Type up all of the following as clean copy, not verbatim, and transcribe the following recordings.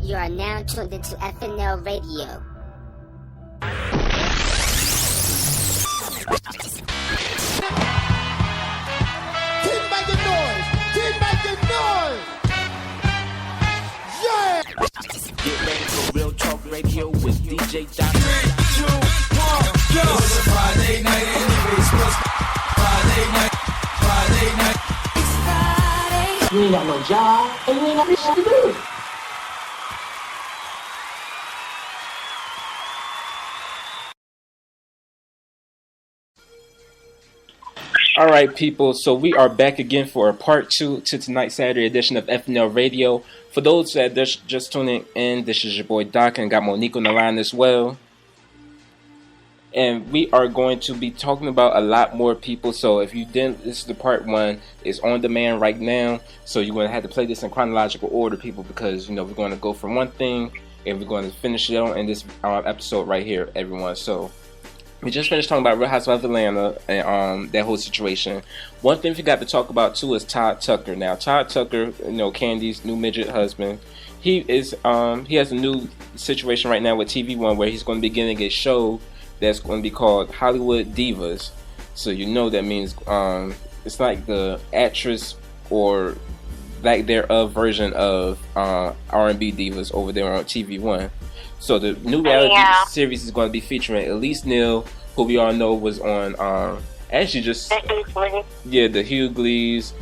You are now tuned into FNL Radio. Keep making noise! Keep making noise! Yeah! Get ready for Real Talk Radio with DJ Doc. 3, 2, 1, go! It's a Friday night in the basement. Friday night. It's Friday. You ain't got no job, and you ain't got shit to do. All right, people, so we are back again for a part 2 to tonight's Saturday edition of FNL Radio. For those that are just tuning in, this is your boy Doc, and got Monique on the line as well. And we are going to be talking about a lot more people, so if you didn't, this is the part 1, it's on demand right now, so you're going to have to play this in chronological order, people, because, you know, we're going to go from one thing, and we're going to finish it on in this episode right here, everyone, so... We just finished talking about Real Housewives of Atlanta and that whole situation. One thing we got to talk about too is Todd Tucker. Now, Todd Tucker, you know, Candy's new midget husband, he has a new situation right now with TV One where he's going to be getting a show that's going to be called Hollywood Divas. So you know that means it's like the actress or like their version of R&B divas over there on TV One. So the new reality series is going to be featuring Elise Neal, who we all know was on the Hugleys.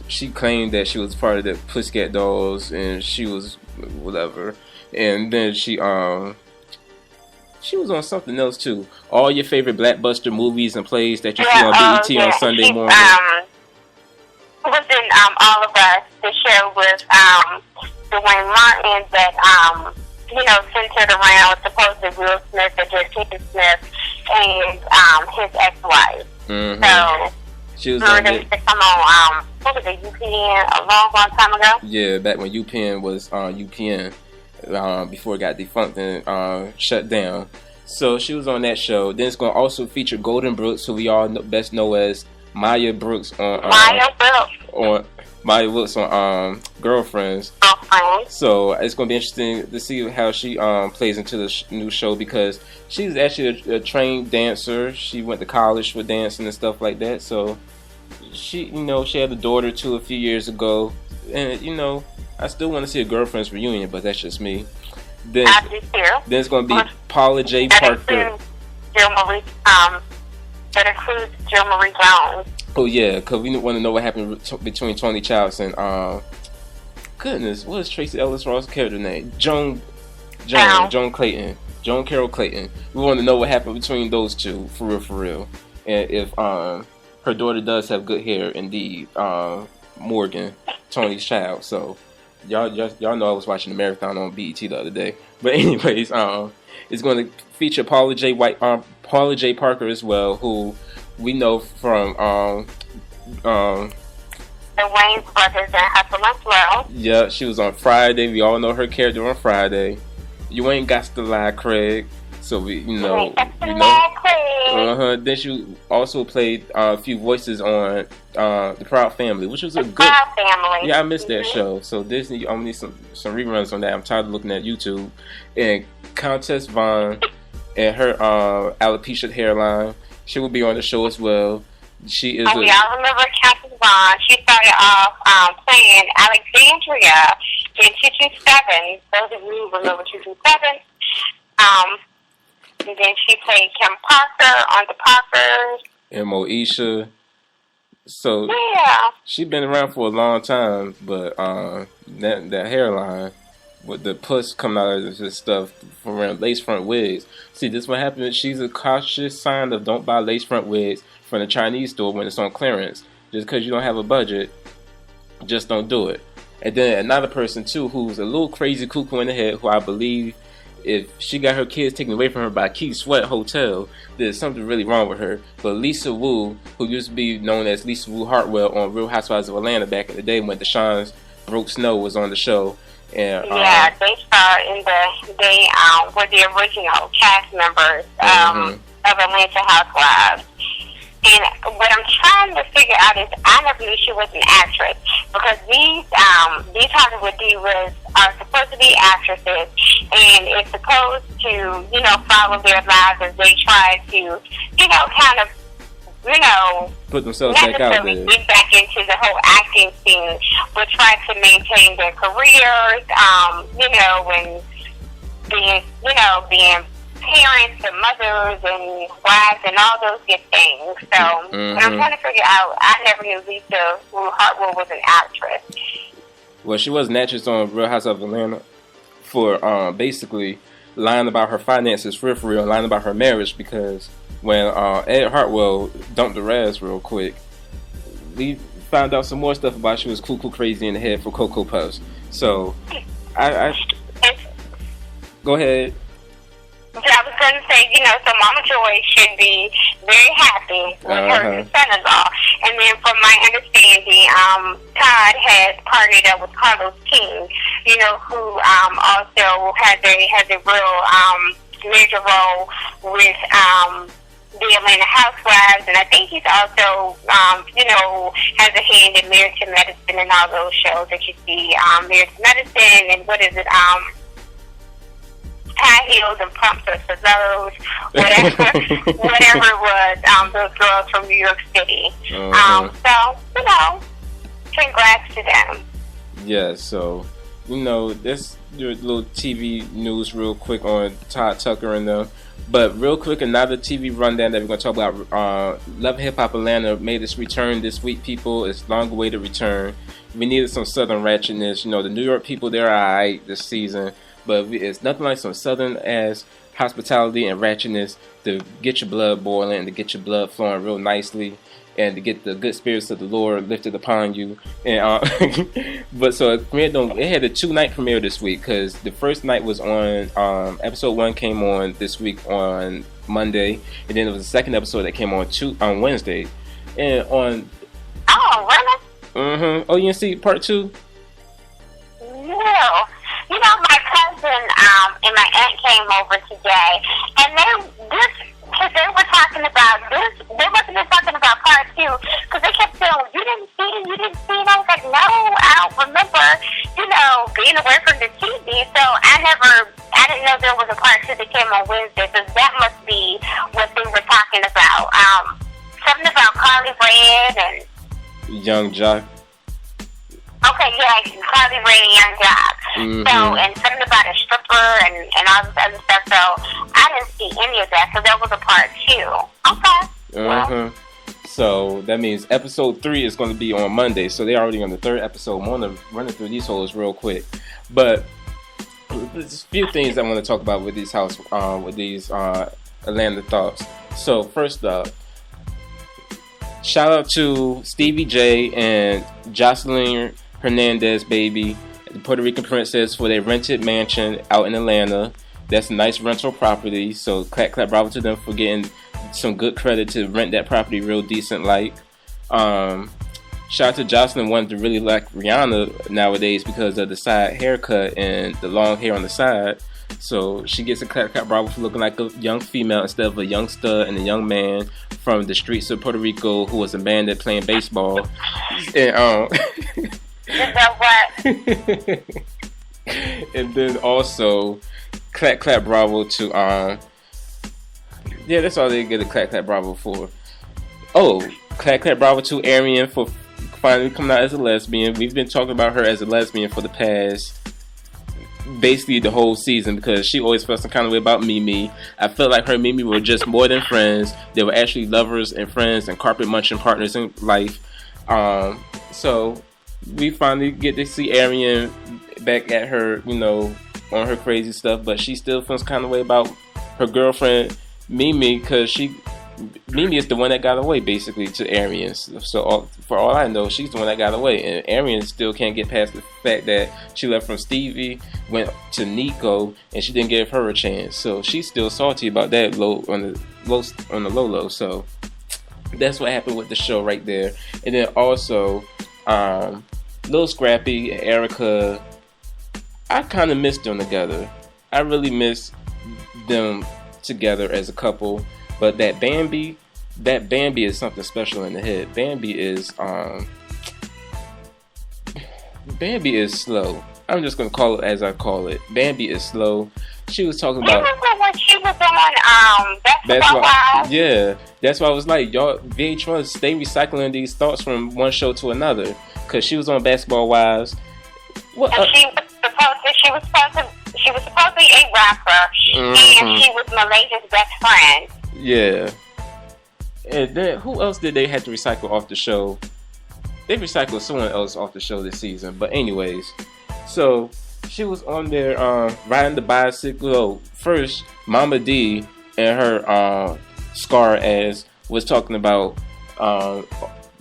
She claimed that she was part of the Pussycat Dolls, and she was whatever. And then she was on something else too. All your favorite Blackbuster movies and plays that you see on BET on Sunday morning. Was in All of Us, the show with Dwayne Martin that centered around supposedly Willow Smith and Jada Smith and his ex-wife. Mm-hmm. So she was on it. Come on, what was it, UPN a long time ago? Yeah, back when UPN was UPN, before it got defunct and shut down. So she was on that show. Then it's going to also feature Golden Brooks, who we all best know as Maya Brooks on Girlfriends. So it's going to be interesting to see how she plays into the new show, because she's actually a trained dancer. She went to college for dancing and stuff like that. So she had a daughter too a few years ago, and I still want to see a Girlfriends reunion, but that's just me. Then it's going to be Paula J. Parker. That includes Jill Marie Jones. Oh yeah, because we want to know what happened between Tony Childs and goodness, what is Tracy Ellis Ross' character name? Joan Clayton, Joan Carol Clayton. We want to know what happened between those two, for real. And if her daughter does have good hair, indeed, Morgan, Tony's child. So y'all know I was watching the marathon on BET the other day. But anyways, it's going to feature Paula J. Parker as well, who we know from the Wayans brothers and Hustle and Flow. Yeah, she was on Friday. We all know her character on Friday. You ain't got to lie, Craig. So Then she also played a few voices on The Proud Family, which was a good. Proud Family. Yeah, I missed that show. So Disney, I'm gonna need some reruns on that. I'm tired of looking at YouTube. And Countess Vaughn and her alopecia hairline, she will be on the show as well. She is. We all remember Countess Vaughn. She started off playing Alexandria in 227. Those of you who remember 227. And then she played Kim Parker on The Parkers. And Moesha. So yeah, she's been around for a long time, but that hairline with the pus coming out of this stuff from around lace front wigs. See, this what happened. She's a cautious sign of don't buy lace front wigs from the Chinese store when it's on clearance. Just because you don't have a budget, just don't do it. And then another person too, who's a little crazy cuckoo in the head, who I believe, if she got her kids taken away from her by Keith Sweat Hotel, there's something really wrong with her. But Lisa Wu, who used to be known as Lisa Wu Hartwell on Real Housewives of Atlanta back in the day when Deshaun Broke Snow was on the show. And, they starred in they were the original cast members of Atlanta Housewives. And what I'm trying to figure out is, I never knew she was an actress, because these Hollywood divas are supposed to be actresses, and it's supposed to, follow their lives as they try to, kind of, put themselves back out there. Get back into the whole acting scene, but try to maintain their careers, and being parents and mothers and wives and all those good things. So and I'm trying to figure out, I never knew Lisa Hartwell was an actress. Well, she was an actress on Real Housewives of Atlanta for basically lying about her finances for real, and lying about her marriage, because when Ed Hartwell dumped the Raz real quick, we found out some more stuff about she was cuckoo crazy in the head for Cocoa Puffs. So, I go ahead. So I was going to say, so Mama Joy should be very happy with her son-in-law. And then from my understanding, Todd has partnered up with Carlos King, who also has a real major role with the Atlanta Housewives. And I think he's also, has a hand in Married to Medicine and all those shows that you see, Married to Medicine, and what is it, High Heels and Pumps or Those, whatever it was, those girls from New York City. So, congrats to them. Yeah, so, this little TV news real quick on Todd Tucker and them. But real quick, another TV rundown that we're going to talk about. Love Hip Hop Atlanta made its return this week, people. It's long awaited return. We needed some Southern ratchetness. The New York people, they're alright this season. But it's nothing like some Southern-ass hospitality and ratchetness to get your blood boiling and to get your blood flowing real nicely and to get the good spirits of the Lord lifted upon you. And but so it had a 2-night premiere this week, because the first night was on, episode 1 came on this week on Monday, and then there was a second episode that came on Wednesday. And on... Oh, really? Oh, you didn't see part 2? No. My cousin and my aunt came over today, and they were talking about this. They must have been talking about part 2, because they kept saying, you didn't see it. And I was like, no, I don't remember, being away from the TV. So I didn't know there was a part 2 that came on Wednesday, so that must be what they were talking about. Something about Carly Red and Young Jock. Okay, yeah, Carly Ray and Young Jock. So, and something about a stripper and all this other stuff. So, I didn't see any of that. So, that was a part 2. Okay. So, that means episode 3 is going to be on Monday. So, they're already on the 3rd episode. I'm going to run through these holes real quick. But, there's a few things I want to talk about with these Atlanta thoughts. So, first up, shout out to Stevie J and Jocelyn Hernandez, baby, the Puerto Rican princess, for their rented mansion out in Atlanta. That's a nice rental property, so clap bravo to them for getting some good credit to rent that property real decent like. Shout out to Jocelyn, wanting to really like Rihanna nowadays because of the side haircut and the long hair on the side. So she gets a clap bravo for looking like a young female instead of a young stud and a young man from the streets of Puerto Rico who was a bandit playing baseball. And you know what? And then also clap bravo to yeah, that's all they get a clap bravo for. Oh, clap bravo to Arian for finally coming out as a lesbian. We've been talking about her as a lesbian for the past basically the whole season, because she always felt some kind of way about Mimi. I felt like her and Mimi were just more than friends. They were actually lovers and friends and carpet munching partners in life. So we finally get to see Arian back at her, on her crazy stuff, but she still feels kind of way about her girlfriend Mimi, because Mimi is the one that got away basically to Arian. So for all I know, she's the one that got away, and Arian still can't get past the fact that she left from Stevie, went to Nico, and she didn't give her a chance. So she's still salty about that on the low. So that's what happened with the show right there. And then also, Lil Scrappy and Erica, I kind of miss them together. I really miss them together as a couple. But that Bambi that Bambi is something special in the head. Bambi is slow. I'm just gonna call it as I call it. Bambi is slow. She was talking about. Remember when she was on Basketball Wives? Yeah, that's why I was like, y'all VH1 stay recycling these thoughts from one show to another. Cause she was on Basketball Wives. What? And she was supposed to be a rapper, and she was Malaysia's best friend. Yeah. And then who else did they have to recycle off the show? They recycled someone else off the show this season. But anyways, so she was on there riding the bicycle. First, Mama D and her scar ass was talking about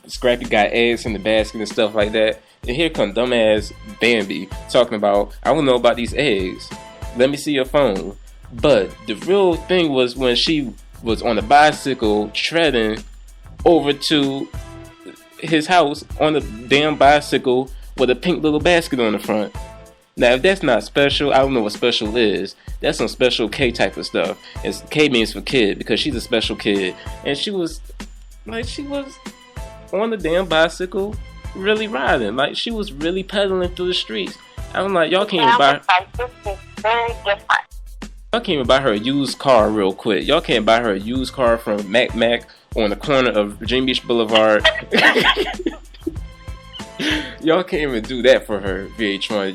Scrappy got eggs in the basket and stuff like that. And here come dumbass Bambi talking about, I don't know about these eggs. Let me see your phone. But the real thing was when she was on the bicycle treading over to his house on a damn bicycle with a pink little basket on the front. Now, if that's not special, I don't know what special is. That's some special K type of stuff. And K means for kid because she's a special kid. And she was on the damn bicycle really riding. Like, she was really pedaling through the streets. I'm like, y'all can't even buy This is very different. Y'all can't even buy her a used car real quick. Y'all can't buy her a used car from Mac on the corner of Virginia Beach Boulevard. Y'all can't even do that for her, VH1.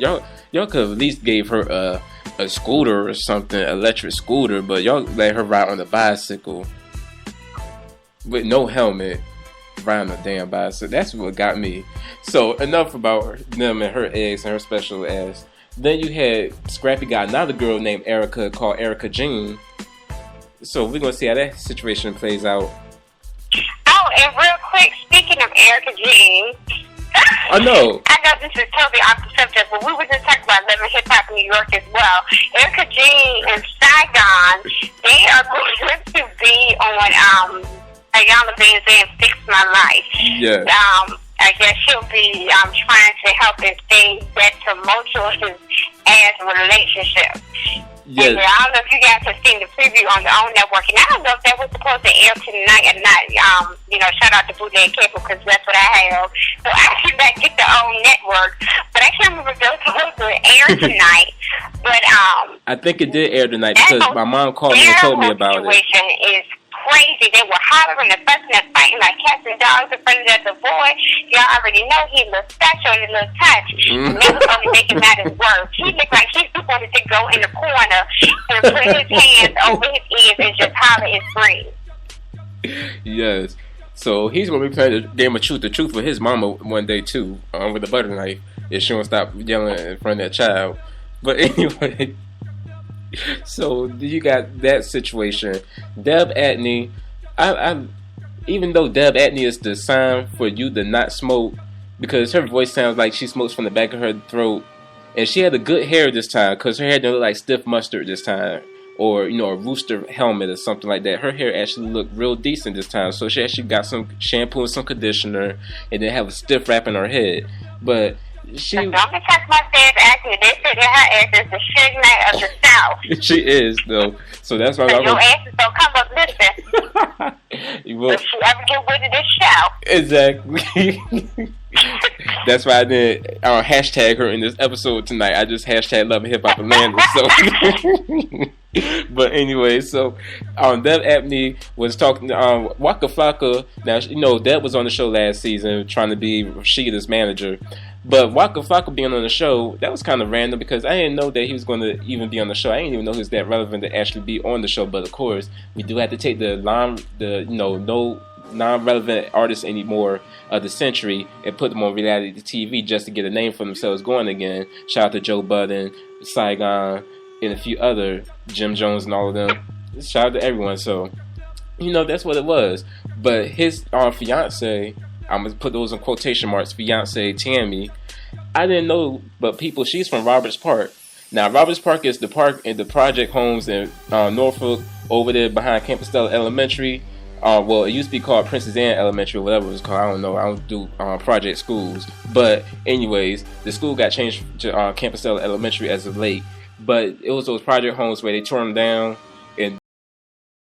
Y'all could have at least gave her a scooter or something, electric scooter, but y'all let her ride on the bicycle with no helmet, riding a damn bicycle. That's what got me. So enough about them and her eggs and her special ass. Then you had Scrappy got another girl named Erica called Erica Jean. So we're gonna see how that situation plays out. Oh, and real quick, speaking of Erica Jean, I know this is totally off the subject, but we were just talking about living hip hop in New York as well. Erica Jean and Saigon, they are going to be on Ayala Van Fix My Life. Yes. I guess she'll be trying to help him stay that tumultuous as a relationship. Yes. And I don't know if you guys have seen the preview on the OWN network, and I don't know if that was supposed to air tonight or not. Shout out to Bootleg Cable because that's what I have. So I should not get the OWN network, but I can't remember if it was supposed to air tonight. But I think it did air tonight because my mom called me and told me about it. Situation is crazy. They were hollering and fussing and fighting like cats and dogs in front of that boy. Y'all already know he looked special and he looked touch. And that was only making matters worse. He looked like he just wanted to go in the corner and put his hands over his ears and just holler and scream. Yes. So he's gonna be playing the game of truth, the truth with his mama one day too, with a butter knife. If she won't stop yelling in front of that child. But anyway. So you got that situation. Deb Atney, I even though Deb Atney is the sign for you to not smoke, because her voice sounds like she smokes from the back of her throat, and she had a good hair this time because her hair didn't look like stiff mustard this time, or a rooster helmet or something like that. Her hair actually looked real decent this time, so she actually got some shampoo and some conditioner, and then have a stiff wrap in her head, but. She don't be talking about Deb Atney. They said that her ass is the Suge Knight of the South. She is though, so that's why. So your asses don't come up listen. Well, if she ever get with this show. Exactly. That's why I didn't hashtag her in this episode tonight. I just hashtag Love and Hip Hop Amanda. So, but anyway, so Deb Atney was talking to Waka Flocka. Now Deb was on the show last season trying to be Rashida's manager. But Waka Flocka being on the show, that was kind of random because I didn't know that he was going to even be on the show. I didn't even know he was that relevant to actually be on the show. But of course, we do have to take the no non-relevant artists anymore of the century and put them on reality TV just to get a name for themselves going again. Shout out to Joe Budden, Saigon, and a few other, Jim Jones and all of them. Shout out to everyone. So, that's what it was. But his fiance, I'm going to put those in quotation marks, fiance Tammy, I didn't know, but she's from Roberts Park. Now, Roberts Park is the park in the project homes in Norfolk, over there behind Campus Stella Elementary. Well, it used to be called Princess Anne Elementary or whatever it was called. I don't know. I don't do project schools. But anyways, the school got changed to Campus Stella Elementary as of late. But it was those project homes where they tore them down